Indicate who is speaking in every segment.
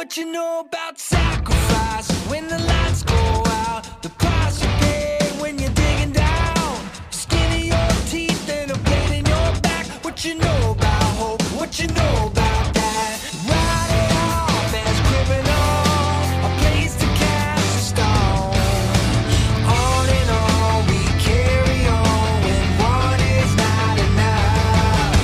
Speaker 1: What you know about sacrifice when the lights go out? The price you pay when you're digging down. Skin in your teeth and a blade in your back. What you know about hope? What you know about that? Riding off as criminal, a place to cast a stone. On and on we carry on when one is not enough.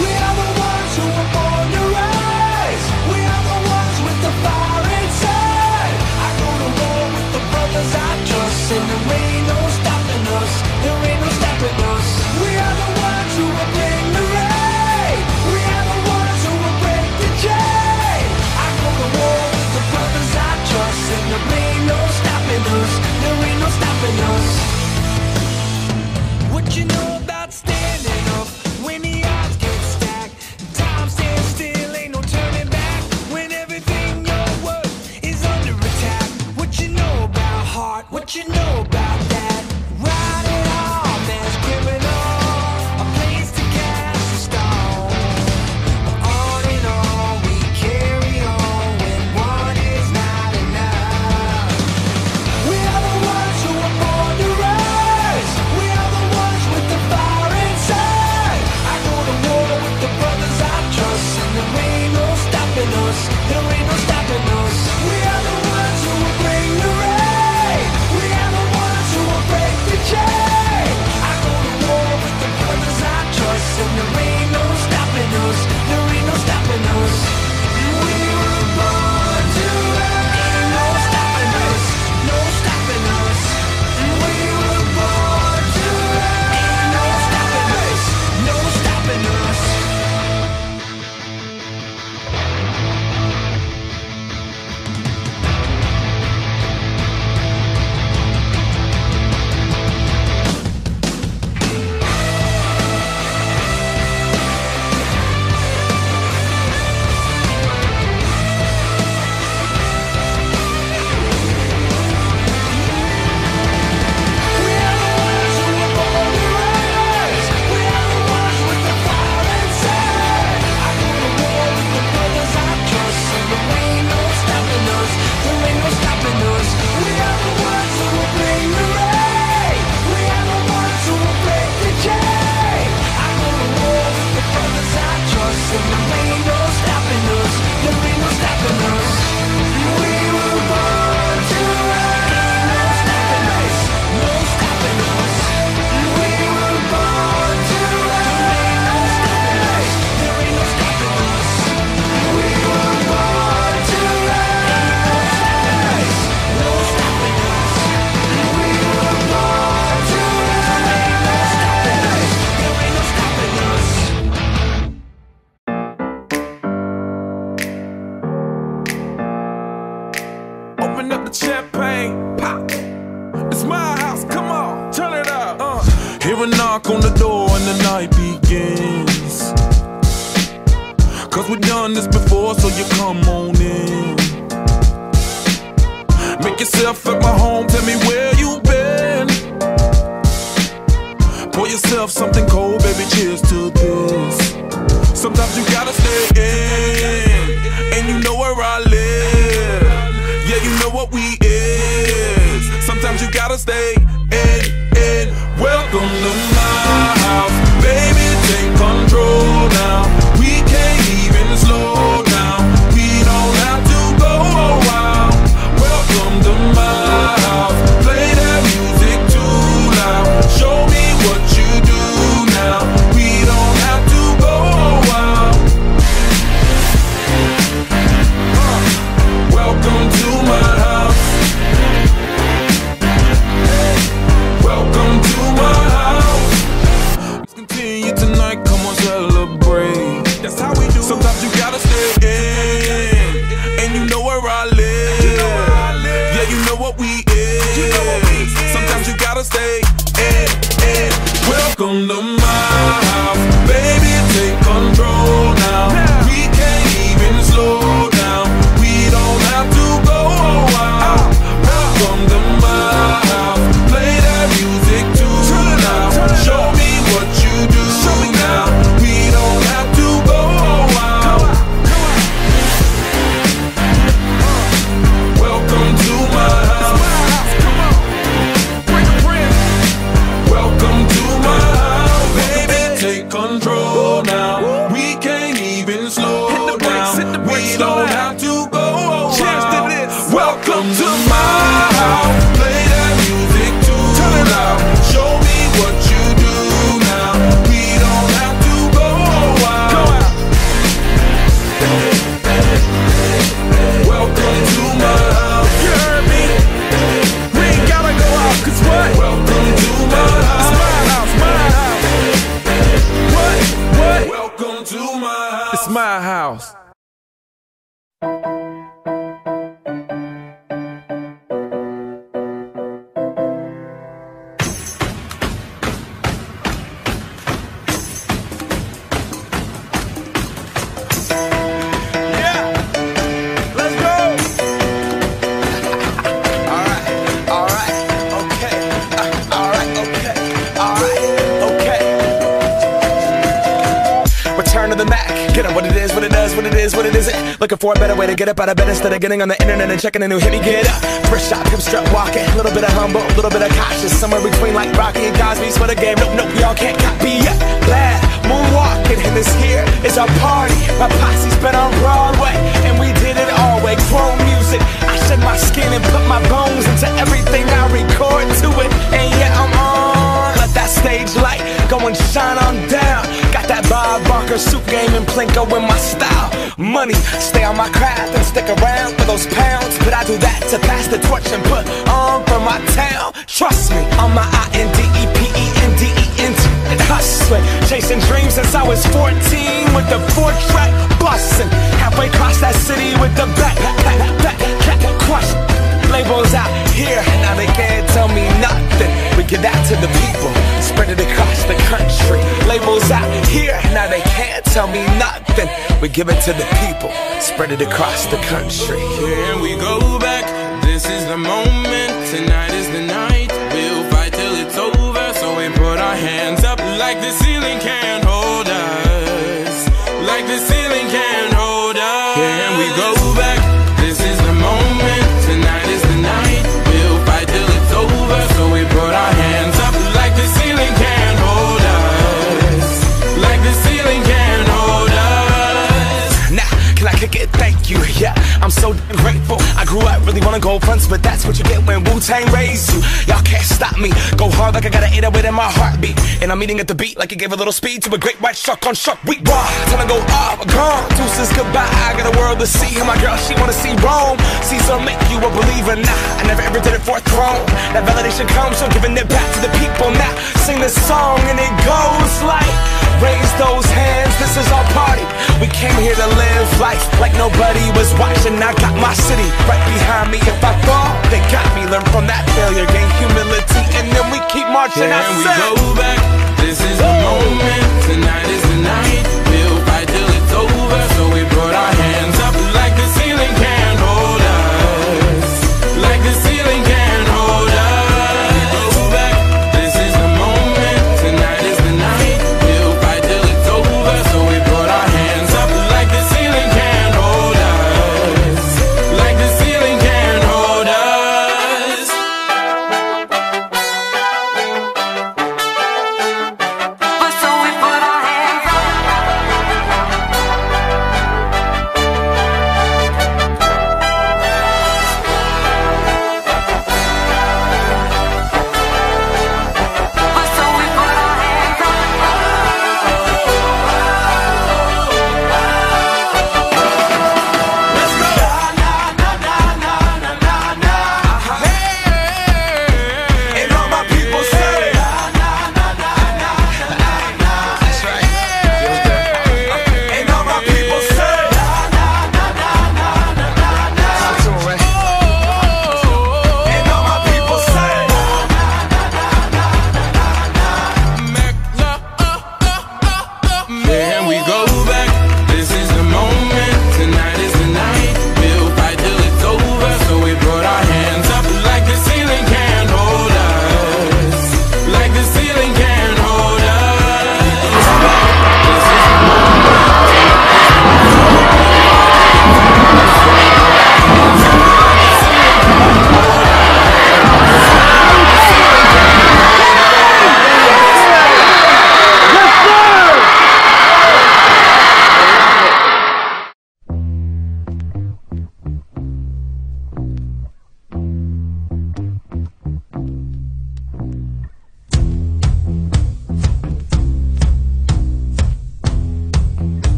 Speaker 1: We are the ones who were born to rise. We are the ones with the fire inside. I go to war with the brothers I trust, and there ain't no stopping us. There ain't no stopping us. We are the ones who will bring the rain. We are the ones who will break the chain. I go to war with the brothers I trust, and there ain't no stopping us. There ain't no stopping us. What you know about standing up when the odds get stacked? Time stands still, ain't no turning back. When everything you're worth is under attack. What you know about heart? What you know about that? Riding off as criminal, a place to cast a stone. On and on we carry on when one is not enough. We are the ones who were born to rise. We are the ones with the fire inside. I go to war with the brothers I trust, and there ain't no stopping us. There ain't no stopping us. We are the ones who will bring the rain. We are the ones who will break the chain. I go to war with the brothers I trust, and there ain't no stopping us. There ain't no stopping us. We were born to rise. No stopping us. No stopping us. We were born to rise. No stopping us. No stopping us. We are the ones who were born to rise. We are the ones with the fire inside. I go to war with the brothers I trust, and there ain't no stopping us. There ain't no stopping us. We are the ones who will bring the rain. We are the ones who will break the chain. I go to war with the brothers I trust, and there ain't no stopping us. There ain't no stopping us. We were born to rise. No stopping us. We were born to rise. There ain't no stopping us. We were born to rise. No stopping us. We were born to rise. There ain't no stopping us.
Speaker 2: Open up the champagne, pop. It's my house, come on, turn it up. Hear a knock on the door and the night begins. Cause we've done this before, so you come on in. Make yourself at my home, tell me where you been. Pour yourself something cold, baby, cheers to this. Sometimes you gotta stay in, and you know where I live. Yeah, you know what we is. Sometimes you gotta stay in. Welcome to my house, baby, take control now. We can't even slow down. We don't have to go a while. Welcome to my house, play that music too loud. Show me what you do now. We don't have to go a while.
Speaker 3: Get up what it is, what it does, what it is, what it isn't. Looking for a better way to get up out of bed instead of getting on the internet and checking a new hit. Me get up, first shot, hip strut walking. A little bit of humble, a little bit of cautious. Somewhere between like Rocky and Cosby's for the game. Nope, nope, y'all can't copy yet. Glad moonwalking, and this here is our party. My posse's been on Broadway, and we did it all way. Chrome music, I shed my skin and put my bones into everything I record to it. And yeah, I'm on. Let that stage light go and shine on down. Got that Bob Barker suit game and Plinko in my style. Money, stay on my craft and stick around for those pounds. But I do that to pass the torch and put on for my town. Trust me, on my INDEPENDENT and hustling, chasing dreams since I was 14 with the 4-track bustin'. Halfway across that city with the back crush. Labels out here, now they can't tell me nothing. We give that to the people, spread it across the country. Labels out here, now they can't tell me nothing. We give it to the people, spread it across the country.
Speaker 2: Here we go back, this is the moment, tonight is the night. We'll fight till it's over, so we put our hands up like the ceiling can't hold us. Like the ceiling can't hold us. Here we go back, this is the moment, tonight is the night. We'll fight till it's over, so we put our hands up like the ceiling can't hold us. Like the ceiling can't hold us.
Speaker 3: Now, can I kick it? Thank you, yeah, I'm so grateful. I grew up really wanna go fronts, but that's what you get when Wu-Tang raised you. Y'all can't stop me, go hard like I got an 808 in my heartbeat. And I'm eating at the beat like it gave a little speed to a great white shark on shark week. Raw, time to go off, gone, deuces goodbye. I got a world to see, and my girl, she wanna see Rome. Caesar make you a believer, nah, I never ever did it for a throne. That validation comes from giving it back to the people. Now, sing this song and it goes like, raise those hands, this is our party. We came here to live life like nobody was watching. I got my city right behind me. If I fall, they got me. Learn from that failure, gain humility, and then we keep marching.
Speaker 2: Can we go back? This is the moment, tonight is